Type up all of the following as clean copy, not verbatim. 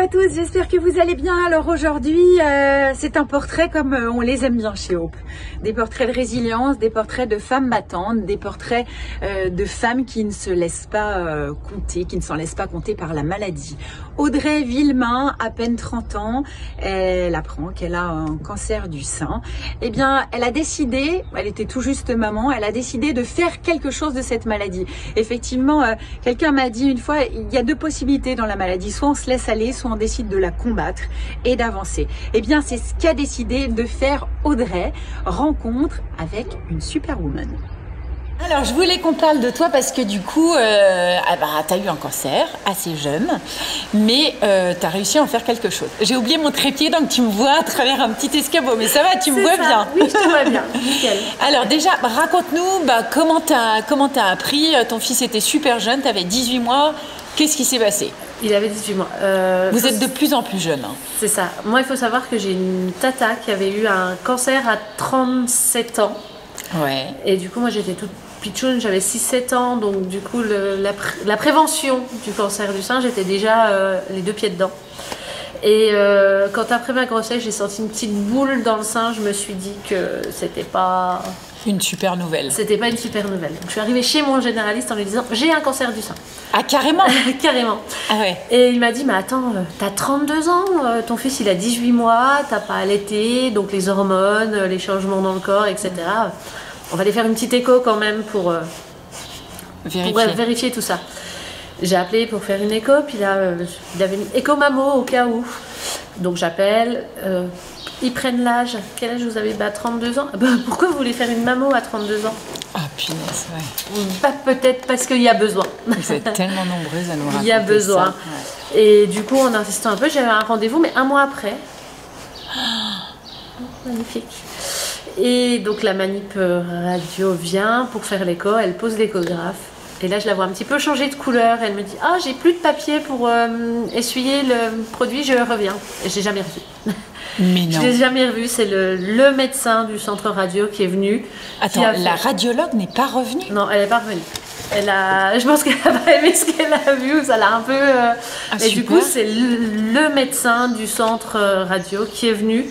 à tous, j'espère que vous allez bien. Alors aujourd'hui, c'est un portrait comme on les aime bien chez Hope. Des portraits de résilience, des portraits de femmes battantes, des portraits de femmes qui ne se laissent pas compter, qui ne s'en laissent pas compter par la maladie. Audrey Villemain, à peine 30 ans, elle apprend qu'elle a un cancer du sein. Eh bien, elle a décidé, elle était tout juste maman, elle a décidé de faire quelque chose de cette maladie. Effectivement, quelqu'un m'a dit une fois, il y a deux possibilités dans la maladie. Soit on se laisse aller, soit on décide de la combattre et d'avancer. Eh bien, c'est ce qu'a décidé de faire Audrey, rencontre avec une superwoman. Alors, je voulais qu'on parle de toi parce que du coup, tu as eu un cancer assez jeune, mais tu as réussi à en faire quelque chose. J'ai oublié mon trépied, donc tu me vois à travers un petit escabeau, mais ça va, tu me vois bien. Oui, je te vois bien, nickel. Alors déjà, raconte-nous comment tu as appris. Ton fils était super jeune, tu avais 18 mois. Qu'est-ce qui s'est passé? Il avait 18 mois. Vous êtes de plus en plus jeune. Hein. C'est ça. Moi, il faut savoir que j'ai une tata qui avait eu un cancer à 37 ans. Ouais. Et du coup, moi, j'étais toute pitchoune, j'avais 6-7 ans. Donc, du coup, la prévention du cancer du sein, j'étais déjà les deux pieds dedans. Et quand après ma grossesse, j'ai senti une petite boule dans le sein, je me suis dit que c'était pas... Une super nouvelle. C'était pas une super nouvelle. Donc, je suis arrivée chez mon généraliste en lui disant j'ai un cancer du sein. Ah, carrément. Carrément. Ah ouais. Et il m'a dit mais attends, t'as 32 ans, ton fils il a 18 mois, t'as pas allaité, donc les hormones, les changements dans le corps, etc. On va aller faire une petite écho quand même pour vérifier tout ça. J'ai appelé pour faire une écho, puis là, il avait une écho mammo au cas où. Donc j'appelle, ils prennent l'âge. Quel âge vous avez? 32 ans. Pourquoi vous voulez faire une mammo à 32 ans? Ah punaise, ouais. Peut-être parce qu'il y a besoin. Vous êtes tellement nombreuses à nous raconter. Il y a besoin. Ça. Ouais. Et du coup, en insistant un peu, j'avais un rendez-vous, mais un mois après. Magnifique. Et donc la manip radio vient pour faire l'écho, elle pose l'échographe. Et là, je la vois un petit peu changer de couleur. Elle me dit ah, j'ai plus de papier pour essuyer le produit, je reviens. Et je l'ai jamais revu. Mais non. Je l'ai jamais revu. C'est le médecin du centre radio qui est venu. Attends, la radiologue n'est pas revenue? Non, elle n'est pas revenue. Je pense qu'elle n'a pas aimé ce qu'elle a vu, ça l'a un peu... Et du coup, c'est le médecin du centre radio qui est venu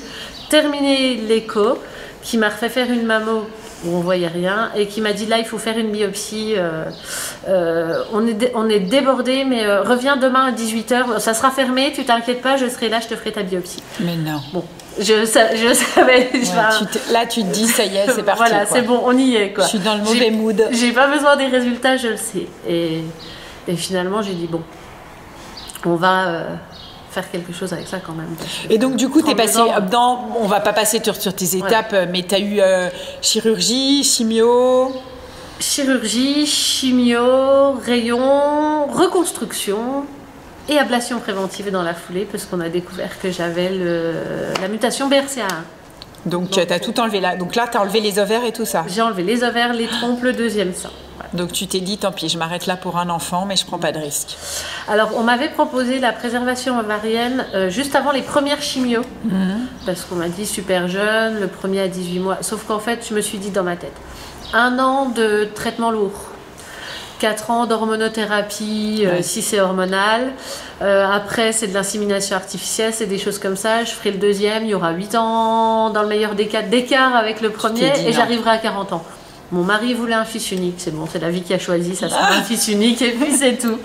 terminer l'écho, qui m'a refait faire une mammo où on voyait rien et qui m'a dit là il faut faire une biopsie, on est débordé mais reviens demain à 18h, ça sera fermé, tu t'inquiètes pas, je serai là, je te ferai ta biopsie. Mais non. Bon, je savais. Ouais, là tu te dis ça y est, c'est parti. Voilà, c'est bon, on y est quoi. Je suis dans le mauvais mood. J'ai pas besoin des résultats, je le sais. Et finalement j'ai dit bon, on va... faire quelque chose avec ça quand même. Et donc du coup tu es passé dans, on va pas passer sur tes étapes, mais tu as eu chirurgie, chimio, rayon, reconstruction et ablation préventive dans la foulée parce qu'on a découvert que j'avais la mutation BRCA1. Donc tu as tout enlevé là. Donc là tu as enlevé les ovaires et tout ça. J'ai enlevé les ovaires, les trompes, le deuxième sein. Donc tu t'es dit tant pis, je m'arrête là pour un enfant, mais je prends pas de risque. Alors on m'avait proposé la préservation ovarienne juste avant les premières chimios, parce qu'on m'a dit super jeune, le premier à 18 mois. Sauf qu'en fait, je me suis dit dans ma tête, 1 an de traitement lourd, 4 ans d'hormonothérapie, si c'est hormonal. Après, c'est de l'insémination artificielle, c'est des choses comme ça. Je ferai le deuxième, il y aura 8 ans, dans le meilleur des cas, d'écart avec le premier, et j'arriverai à 40 ans. Mon mari voulait un fils unique, c'est bon, c'est la vie qui a choisi, ça sera un fils unique et puis c'est tout.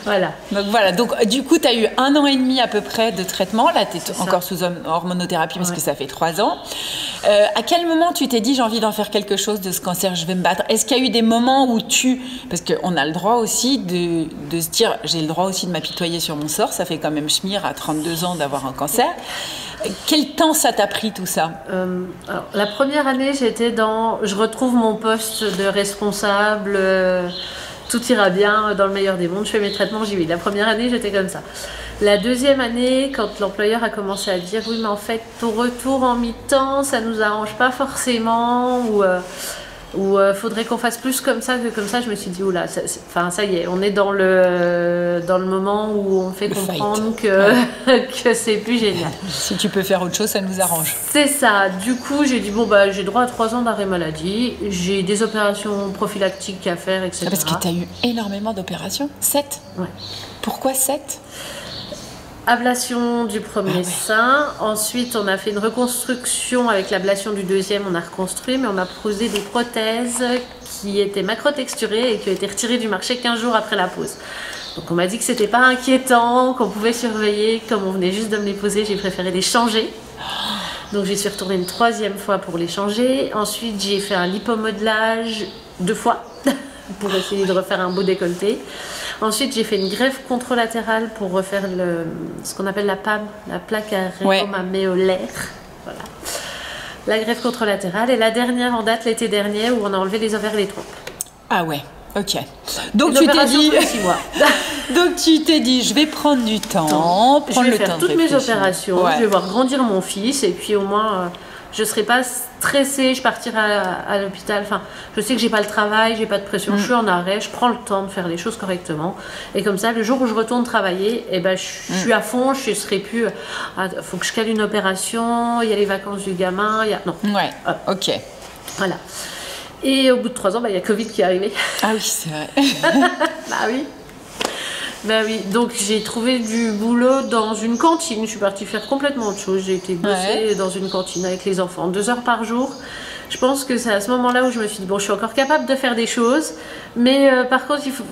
Voilà. Donc voilà, donc du coup tu as eu 1 an et demi à peu près de traitement, là tu es encore sous hormonothérapie parce que ça fait 3 ans. À quel moment tu t'es dit j'ai envie d'en faire quelque chose de ce cancer, je vais me battre? Est-ce qu'il y a eu des moments où parce qu'on a le droit aussi de se dire j'ai le droit aussi de m'apitoyer sur mon sort, ça fait quand même schmir à 32 ans d'avoir un cancer. Quel temps ça t'a pris tout ça? Alors, la première année, je retrouve mon poste de responsable, tout ira bien, dans le meilleur des mondes, je fais mes traitements, j'y vais. La première année, j'étais comme ça. La deuxième année, quand l'employeur a commencé à dire oui, mais en fait, ton retour en mi-temps, ça nous arrange pas forcément, ou faudrait qu'on fasse plus comme ça que comme ça, je me suis dit oula, ça y est, on est dans le moment où on fait comprendre que c'est plus génial. Si tu peux faire autre chose, ça nous arrange. C'est ça. Du coup, j'ai dit bon j'ai droit à 3 ans d'arrêt maladie, j'ai des opérations prophylactiques à faire, etc. Parce que tu as eu énormément d'opérations. 7. Ouais. Pourquoi 7? Ablation du premier sein. Ensuite, on a fait une reconstruction avec l'ablation du deuxième. On a reconstruit, mais on a posé des prothèses qui étaient macro-texturées et qui ont été retirées du marché 15 jours après la pose. Donc, on m'a dit que c'était pas inquiétant, qu'on pouvait surveiller. Comme on venait juste de me les poser, j'ai préféré les changer. Donc, j'y suis retournée une 3e fois pour les changer. Ensuite, j'ai fait un lipomodelage 2 fois pour essayer de refaire un beau décolleté. Ensuite, j'ai fait une greffe contralatérale pour refaire ce qu'on appelle la PAM, la plaque artéro-maméolaire. Voilà. La greffe contralatérale. Et la dernière en date, l'été dernier, où on a enlevé les ovaires et les trompes. Ah ouais, ok. Donc tu t'es dit... 6 mois. Donc tu t'es dit, je vais prendre du temps, prendre le temps de réfléchir. Je vais faire toutes mes opérations, je vais voir grandir mon fils, et puis au moins... je ne serai pas stressée, je partirai à l'hôpital. Enfin, je sais que j'ai pas le travail, j'ai pas de pression, je suis en arrêt, je prends le temps de faire les choses correctement. Et comme ça, le jour où je retourne travailler, eh ben, je suis à fond, je ne serai plus. Faut que je cale une opération, il y a les vacances du gamin, il y a. Non. Ouais, ok. Voilà. Et au bout de 3 ans, il y a Covid qui est arrivé. Ah oui, c'est vrai. Bah oui. Ben oui, donc j'ai trouvé du boulot dans une cantine. Je suis partie faire complètement autre chose. J'ai été bosser dans une cantine avec les enfants 2 heures par jour. Je pense que c'est à ce moment-là où je me suis dit, bon, je suis encore capable de faire des choses, mais par contre, il faut,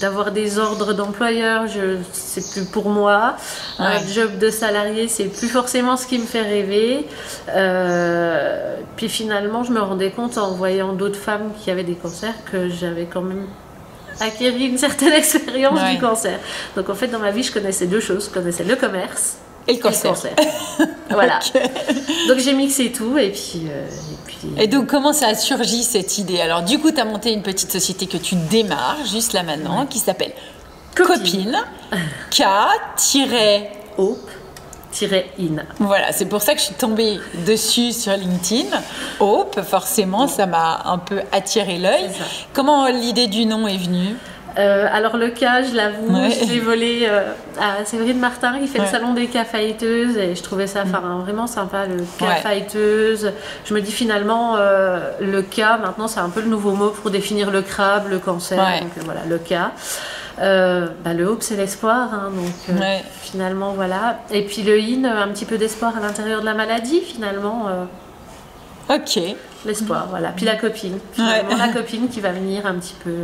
d'avoir des ordres d'employeur, c'est plus pour moi. Un job de salarié, c'est plus forcément ce qui me fait rêver. Puis finalement, je me rendais compte en voyant d'autres femmes qui avaient des cancers que j'avais quand même acquérir une certaine expérience du cancer. Donc en fait, dans ma vie, je connaissais 2 choses. Je connaissais le commerce et le cancer. Voilà. Donc j'ai mixé tout et puis... Et donc comment ça a surgi cette idée? Alors du coup, tu as monté une petite société que tu démarres juste là maintenant, qui s'appelle Copine. K-Hope-in. Voilà, c'est pour ça que je suis tombée dessus sur LinkedIn. Hope, forcément, ça m'a un peu attiré l'œil. Comment l'idée du nom est venue? Alors le cas, je l'avoue, je l'ai volé à Séverine Martin qui fait le salon des K-Fighteuses et je trouvais ça vraiment sympa, le K-Fighteuse. Je me dis finalement, le K, maintenant c'est un peu le nouveau mot pour définir le crabe, le cancer, donc voilà, le K. Le hope c'est l'espoir, hein, donc finalement voilà. Et puis le in, un petit peu d'espoir à l'intérieur de la maladie finalement. Ok. L'espoir, voilà. Puis la copine, finalement la copine qui va venir un petit peu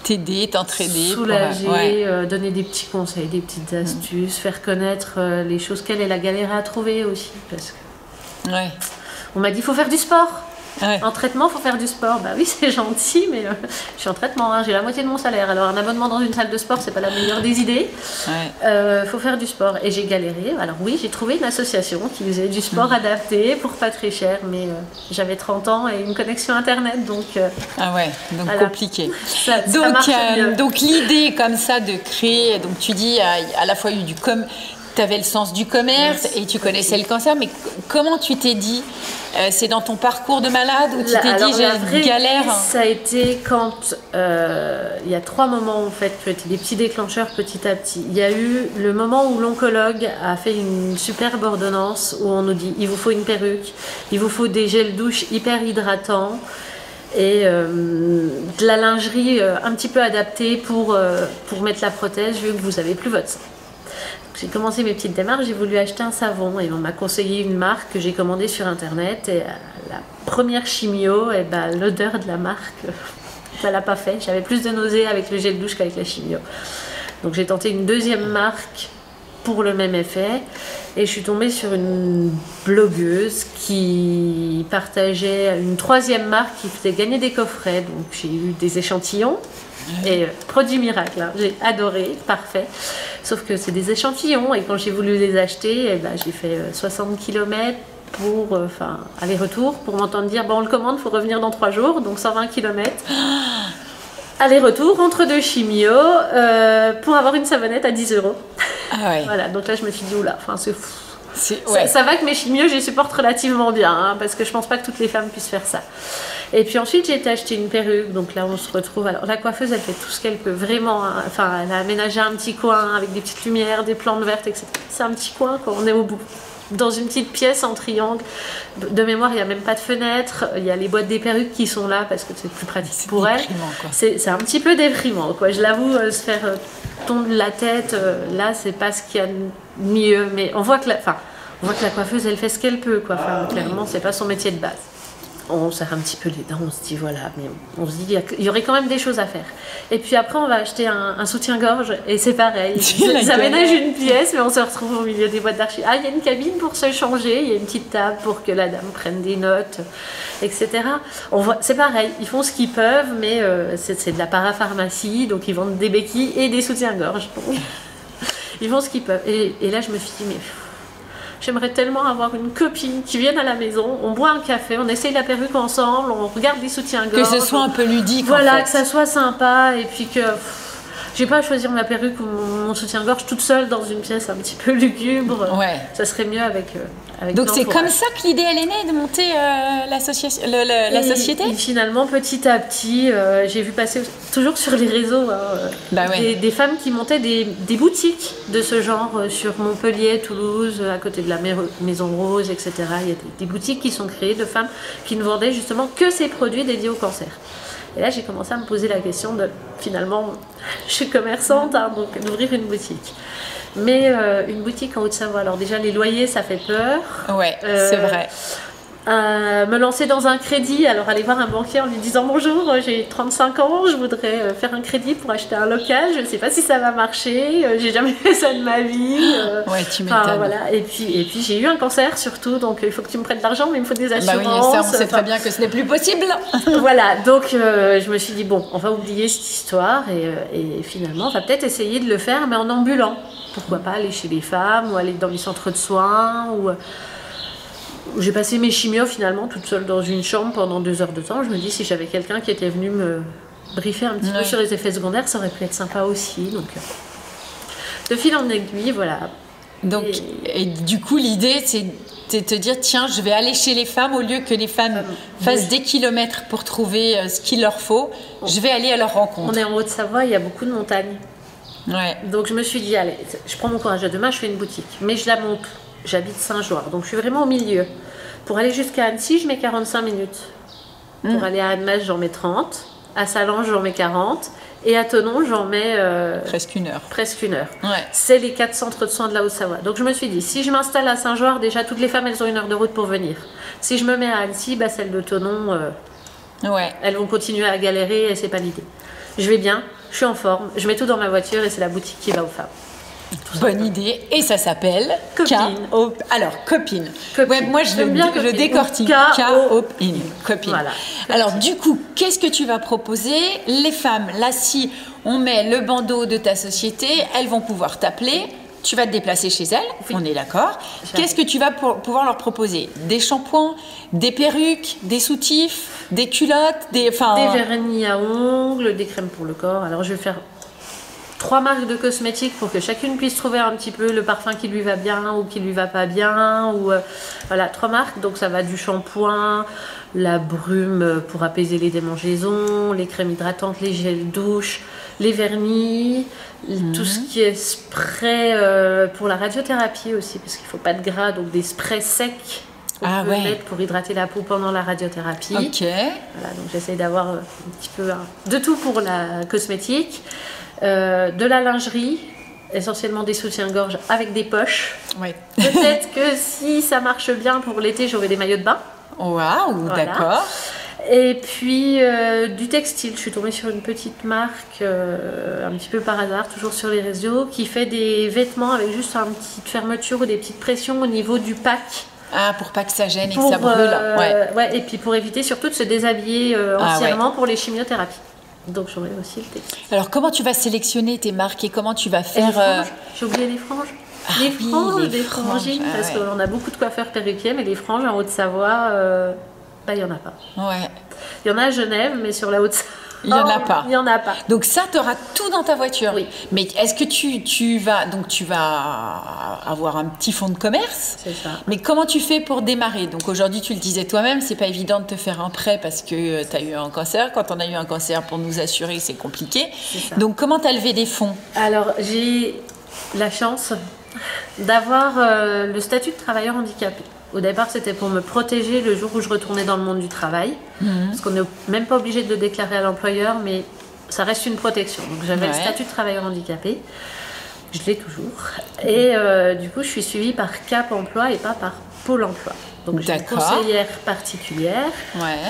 t'aider, t'entraider, soulager, donner des petits conseils, des petites astuces, faire connaître les choses qu'elle a galéré à trouver aussi, parce que on m'a dit il faut faire du sport. En traitement, il faut faire du sport. Bah oui, c'est gentil, mais je suis en traitement, hein, j'ai la moitié de mon salaire. Alors un abonnement dans une salle de sport, c'est pas la meilleure des idées. Faut faire du sport. Et j'ai galéré. Alors oui, j'ai trouvé une association qui faisait du sport adapté pour pas très cher, mais j'avais 30 ans et une connexion internet, donc. Donc compliqué. Donc l'idée comme ça de créer, donc tu dis à la fois eu du tu avais le sens du commerce et tu connaissais le cancer, mais comment tu t'es dit c'est dans ton parcours de malade où tu t'es dit j'ai une galère? Ça a été quand il y a 3 moments en fait qui ont été des petits déclencheurs petit à petit. Il y a eu le moment où l'oncologue a fait une superbe ordonnance où on nous dit il vous faut une perruque, il vous faut des gels douche hyper hydratants et de la lingerie un petit peu adaptée pour mettre la prothèse vu que vous n'avez plus votre sein. J'ai commencé mes petites démarches, j'ai voulu acheter un savon et on m'a conseillé une marque que j'ai commandée sur internet et la première chimio, l'odeur de la marque, ça l'a pas fait. J'avais plus de nausées avec le gel de douche qu'avec la chimio. Donc j'ai tenté une 2e marque pour le même effet et je suis tombée sur une blogueuse qui partageait une 3e marque qui faisait gagner des coffrets. Donc j'ai eu des échantillons. Et produit miracle, hein. J'ai adoré, parfait. Sauf que c'est des échantillons et quand j'ai voulu les acheter, j'ai fait 60 km pour aller-retour pour m'entendre dire bon on le commande, il faut revenir dans 3 jours, donc 120 km. Aller-retour entre 2 chimios pour avoir une savonnette à 10 €. Voilà, donc là je me suis dit oula, c'est fou. Ça va que mes chimios, je les supporte relativement bien, hein, parce que je pense pas que toutes les femmes puissent faire ça. Et puis ensuite, j'ai été acheter une perruque, donc là on se retrouve. Alors la coiffeuse, elle fait tout ce qu'elle peut, vraiment. Hein, elle a aménagé un petit coin avec des petites lumières, des plantes vertes, etc. C'est un petit coin, quoi, on est au bout. dans une petite pièce en triangle. De mémoire, il n'y a même pas de fenêtre. Il y a les boîtes des perruques qui sont là parce que c'est plus pratique pour elles. C'est un petit peu déprimant, quoi. Je l'avoue, se faire tondre la tête, là, c'est pas ce qu'il y a de mieux. Mais on voit que la coiffeuse, elle fait ce qu'elle peut, quoi. Enfin, clairement, c'est pas son métier de base. On serre un petit peu les dents, on se dit voilà, mais on se dit il y aurait quand même des choses à faire. Et puis après, on va acheter un soutien-gorge et c'est pareil. Ça ménage une pièce, mais on se retrouve au milieu des boîtes d'archives. Ah, il y a une cabine pour se changer, il y a une petite table pour que la dame prenne des notes, etc. C'est pareil, ils font ce qu'ils peuvent, mais c'est de la parapharmacie, donc ils vendent des béquilles et des soutiens-gorge. Ils font ce qu'ils peuvent. Et là, je me suis dit, mais j'aimerais tellement avoir une copine qui vienne à la maison, on boit un café, on essaye la perruque ensemble, on regarde les soutiens-gorge. Que ce soit un peu ludique. Voilà, en fait. que ça soit sympa et puis que j'ai pas à choisir ma perruque ou mon soutien-gorge toute seule dans une pièce un petit peu lugubre. Ouais. Ça serait mieux avec donc c'est comme ça que l'idée elle est née de monter la société. Et finalement, petit à petit, j'ai vu passer toujours sur les réseaux des femmes qui montaient des boutiques de ce genre sur Montpellier, Toulouse, à côté de la Maison Rose, etc. Il y a des boutiques qui sont créées de femmes qui ne vendaient justement que ces produits dédiés au cancer. Et là, j'ai commencé à me poser la question de, finalement, je suis commerçante, donc d'ouvrir une boutique. Mais une boutique en Haute-Savoie, alors déjà les loyers, ça fait peur. Ouais, c'est vrai. Me lancer dans un crédit, alors aller voir un banquier en lui disant bonjour, j'ai 35 ans, je voudrais faire un crédit pour acheter un local, je ne sais pas si ça va marcher, j'ai jamais fait ça de ma vie. Ouais, tu m'étonnes. Voilà. Et puis j'ai eu un cancer surtout, donc il faut que tu me prêtes de l'argent, mais il me faut des assurances. Bah oui, ça, on sait très bien que ce n'est plus possible. Voilà, donc je me suis dit bon, on va oublier cette histoire et finalement on va peut-être essayer de le faire, mais en ambulant. Pourquoi pas aller chez les femmes ou aller dans les centres de soins ou... J'ai passé mes chimios finalement toute seule dans une chambre pendant 2 heures de temps. Je me dis si j'avais quelqu'un qui était venu me briefer un petit peu sur les effets secondaires, ça aurait pu être sympa aussi. Donc de fil en aiguille, voilà. Donc et du coup l'idée c'est de te dire tiens je vais aller chez les femmes au lieu que les femmes fassent des kilomètres pour trouver ce qu'il leur faut. Je vais aller à leur rencontre. On est en Haute-Savoie, il y a beaucoup de montagnes. Ouais. Donc je me suis dit allez, je prends mon courage à deux mains, je fais une boutique, mais je la monte. J'habite Saint-Joire, donc je suis vraiment au milieu. Pour aller jusqu'à Annecy, je mets 45 minutes. Pour aller à Annemasse, j'en mets 30. À Sallange, j'en mets 40. Et à Thonon, j'en mets... presque une heure. Presque une heure. Ouais. C'est les 4 centres de soins de la Haute-Savoie. Donc je me suis dit, si je m'installe à Saint-Joire, déjà toutes les femmes, elles ont 1 heure de route pour venir. Si je me mets à Annecy, celles de Thonon, elles vont continuer à galérer et c'est pas l'idée. Je vais bien, je suis en forme, je mets tout dans ma voiture et c'est la boutique qui va aux femmes. Bonne idée. Et ça s'appelle Copine. Alors, copine. Ouais, moi, je décortique. Copine. Voilà. Alors, du coup, qu'est-ce que tu vas proposer? Les femmes, là, si on met le bandeau de ta société, elles vont pouvoir t'appeler. Tu vas te déplacer chez elles, on est d'accord. Qu'est-ce que tu vas pouvoir leur proposer? Des shampoings, des perruques, des soutifs, des culottes, des vernis à ongles, des crèmes pour le corps. Alors, je vais faire 3 marques de cosmétiques pour que chacune puisse trouver un petit peu le parfum qui lui va bien ou qui lui va pas bien. Voilà, 3 marques. Donc ça va du shampoing, la brume pour apaiser les démangeaisons, les crèmes hydratantes, les gels douche, les vernis, tout ce qui est spray pour la radiothérapie aussi, parce qu'il ne faut pas de gras, donc des sprays secs. Mettre pour hydrater la peau pendant la radiothérapie. Ok. Voilà, donc j'essaye d'avoir un petit peu de tout pour la cosmétique. De la lingerie, essentiellement des soutiens-gorge avec des poches. Ouais. Peut-être que si ça marche bien pour l'été, j'aurai des maillots de bain. Waouh, voilà. D'accord. Et puis du textile, je suis tombée sur une petite marque, un petit peu par hasard, toujours sur les réseaux, qui fait des vêtements avec juste une petite fermeture ou des petites pressions au niveau du pack. Ah, pour pas que ça gêne et que ça brûle. Ouais, et puis pour éviter surtout de se déshabiller entièrement pour les chimiothérapies. Donc j'aurai aussi le textile. Alors comment tu vas sélectionner tes marques et comment tu vas faire J'ai oublié les franges. Les frangines, parce qu'on a beaucoup de coiffeurs perruquiers, mais les franges en Haute-Savoie, il n'y en a pas. Ouais. Il y en a à Genève, mais sur la Haute-Savoie, il n'y en a pas. Il y en a pas. Donc ça, tu auras tout dans ta voiture. Oui. Mais est-ce que tu vas avoir un petit fonds de commerce? C'est ça. Mais comment tu fais pour démarrer? Donc aujourd'hui, tu le disais toi-même, c'est pas évident de te faire un prêt parce que tu as eu un cancer. Quand on a eu un cancer, pour nous assurer, c'est compliqué. C'est ça. Donc comment tu as levé des fonds? Alors j'ai la chance D'avoir le statut de travailleur handicapé. Au départ, c'était pour me protéger le jour où je retournais dans le monde du travail. Parce qu'on n'est même pas obligé de le déclarer à l'employeur, mais ça reste une protection. Donc j'avais le statut de travailleur handicapé. Je l'ai toujours. Et du coup, je suis suivie par Cap Emploi et pas par Pôle Emploi. Donc j'ai une conseillère particulière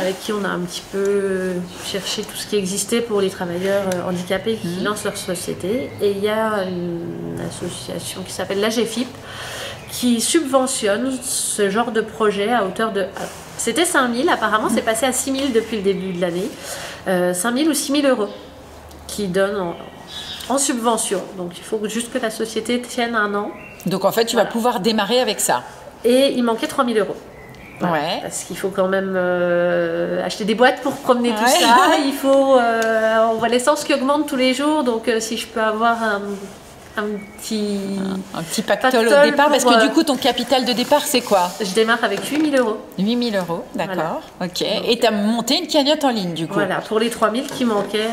avec qui on a un petit peu cherché tout ce qui existait pour les travailleurs handicapés qui lancent leur société. Et il y a une association qui s'appelle l'AGFIP qui subventionne ce genre de projet à hauteur de... C'était 5 000, apparemment c'est passé à 6 000 depuis le début de l'année. 5 000 ou 6 000 euros qui donnent en subvention. Donc il faut juste que la société tienne 1 an. Donc en fait tu vas pouvoir démarrer avec ça. Et il manquait 3 000 euros. Voilà, parce qu'il faut quand même acheter des boîtes pour promener tout ça. Il faut, on voit l'essence qui augmente tous les jours. Donc si je peux avoir un petit pactole au départ, parce que du coup ton capital de départ c'est quoi? Je démarre avec 8 000 euros. 8 000 euros, d'accord. Voilà. Ok. Et tu as monté une cagnotte en ligne du coup. Voilà, pour les 3 000 qui manquaient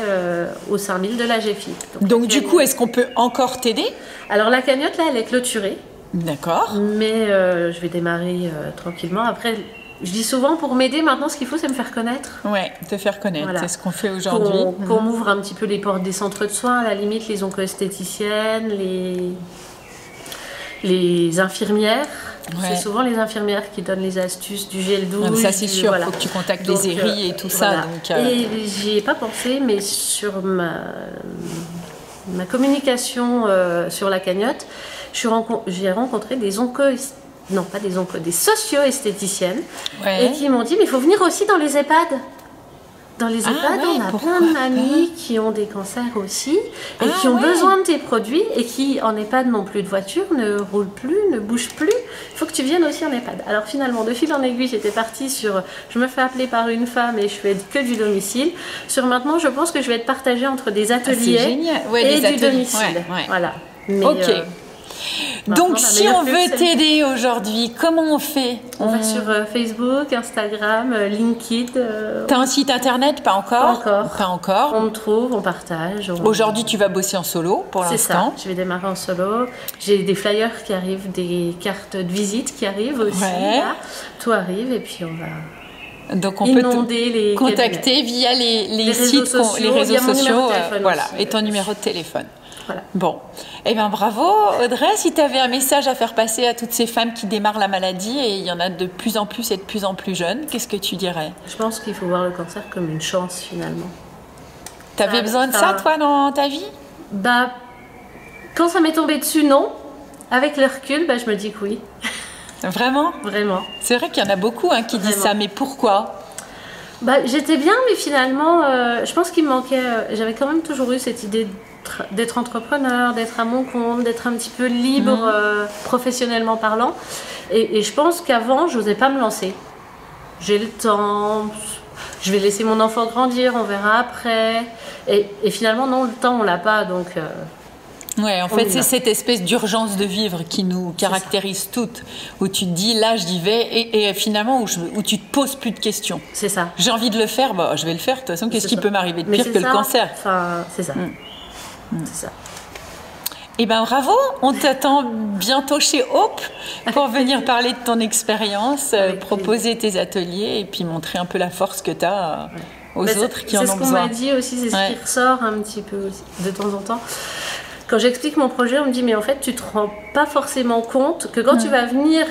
aux 5 000 de la GFI. Donc du coup, est-ce qu'on peut encore t'aider? Alors la cagnotte là, elle est clôturée. D'accord. Mais je vais démarrer tranquillement. Après, je dis souvent, pour m'aider maintenant, ce qu'il faut, c'est me faire connaître. Ouais, te faire connaître, voilà. C'est ce qu'on fait aujourd'hui. Qu'on m'ouvre un petit peu les portes des centres de soins, à la limite, les onco-esthéticiennes, les infirmières. Ouais. C'est souvent les infirmières qui donnent les astuces du gel douche. Non, ça c'est sûr, il faut que tu contactes les ERI et tout ça. Donc, Et j'y ai pas pensé, mais sur ma communication sur la cagnotte, j'ai rencontré des des socio-esthéticiennes et qui m'ont dit mais il faut venir aussi dans les EHPAD. Dans les EHPAD, on a plein d'amis qui ont des cancers aussi et qui ont besoin de tes produits et qui en EHPAD n'ont plus de voiture, ne roulent plus, ne bougent plus. Il faut que tu viennes aussi en EHPAD. Alors finalement, de fil en aiguille, j'étais partie sur je me fais appeler par une femme et je fais que du domicile. Sur maintenant, je pense que je vais être partagée entre des ateliers et du domicile. Voilà. Mais, ok. Donc si on veut t'aider aujourd'hui, comment on fait? On va sur Facebook, Instagram, LinkedIn. T'as un site internet? Pas encore? Pas encore. On me trouve, on partage. Aujourd'hui tu vas bosser en solo pour l'instant? C'est ça, je vais démarrer en solo. J'ai des flyers qui arrivent, des cartes de visite qui arrivent aussi. Là. Tout arrive et puis on va... Donc on peut te contacter via les sites, les réseaux sociaux, voilà, et ton numéro de téléphone. Voilà. Bon, eh bien bravo Audrey, si tu avais un message à faire passer à toutes ces femmes qui démarrent la maladie, et il y en a de plus en plus et de plus en plus jeunes, qu'est-ce que tu dirais? Je pense qu'il faut voir le cancer comme une chance finalement. Tu avais besoin de ça toi dans ta vie? Bah, quand ça m'est tombé dessus, non. Avec le recul, je me dis que oui. Vraiment? Vraiment. C'est vrai qu'il y en a beaucoup qui disent ça, mais pourquoi? J'étais bien, mais finalement, je pense qu'il me manquait... j'avais quand même toujours eu cette idée d'être entrepreneur, d'être à mon compte, d'être un petit peu libre professionnellement parlant. Et je pense qu'avant, je n'osais pas me lancer. J'ai le temps, je vais laisser mon enfant grandir, on verra après. Et finalement, non, le temps, on l'a pas, donc... Ouais, en fait, c'est cette espèce d'urgence de vivre qui nous caractérise toutes, où tu te dis, là, j'y vais, et finalement, où tu te poses plus de questions. C'est ça. J'ai envie de le faire, je vais le faire. De toute façon, qu'est-ce qui peut m'arriver de pire que le cancer? Enfin, c'est ça. C'est ça. Eh bien, bravo. On t'attend bientôt chez Hope pour venir parler de ton expérience, proposer tes ateliers et puis montrer un peu la force que tu as aux autres qui en ont besoin. C'est ce qu'on m'a dit aussi, c'est ce qui ressort un petit peu aussi, de temps en temps. Quand j'explique mon projet, on me dit mais en fait tu te rends pas forcément compte que quand tu vas venir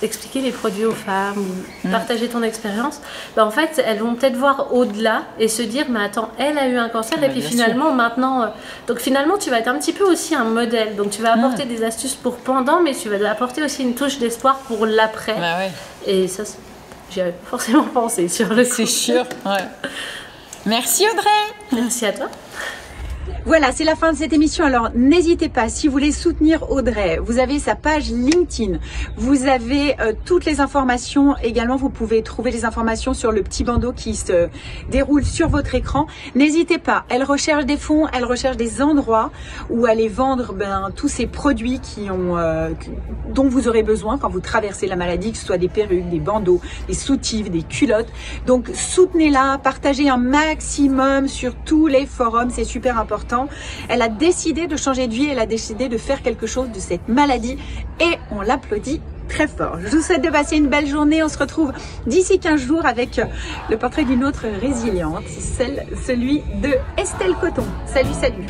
expliquer les produits aux femmes ou partager ton expérience, en fait elles vont peut-être voir au-delà et se dire mais attends, elle a eu un cancer et puis finalement maintenant donc finalement tu vas être un petit peu aussi un modèle, donc tu vas apporter des astuces pour pendant, mais tu vas apporter aussi une touche d'espoir pour l'après. Et ça j'y avais forcément pensé sur le coup. C'est sûr. Merci Audrey. Merci à toi. Voilà, c'est la fin de cette émission. Alors, n'hésitez pas, si vous voulez soutenir Audrey, vous avez sa page LinkedIn, vous avez toutes les informations. Également, vous pouvez trouver les informations sur le petit bandeau qui se déroule sur votre écran. N'hésitez pas, elle recherche des fonds, elle recherche des endroits où aller vendre tous ces produits dont vous aurez besoin quand vous traversez la maladie, que ce soit des perruques, des bandeaux, des soutifs, des culottes. Donc, soutenez-la, partagez un maximum sur tous les forums, c'est super important. temps. Elle a décidé de changer de vie, elle a décidé de faire quelque chose de cette maladie et on l'applaudit très fort. Je vous souhaite de passer une belle journée. On se retrouve d'ici 15 jours avec le portrait d'une autre résiliente, celui de Estelle Coton. Salut, salut.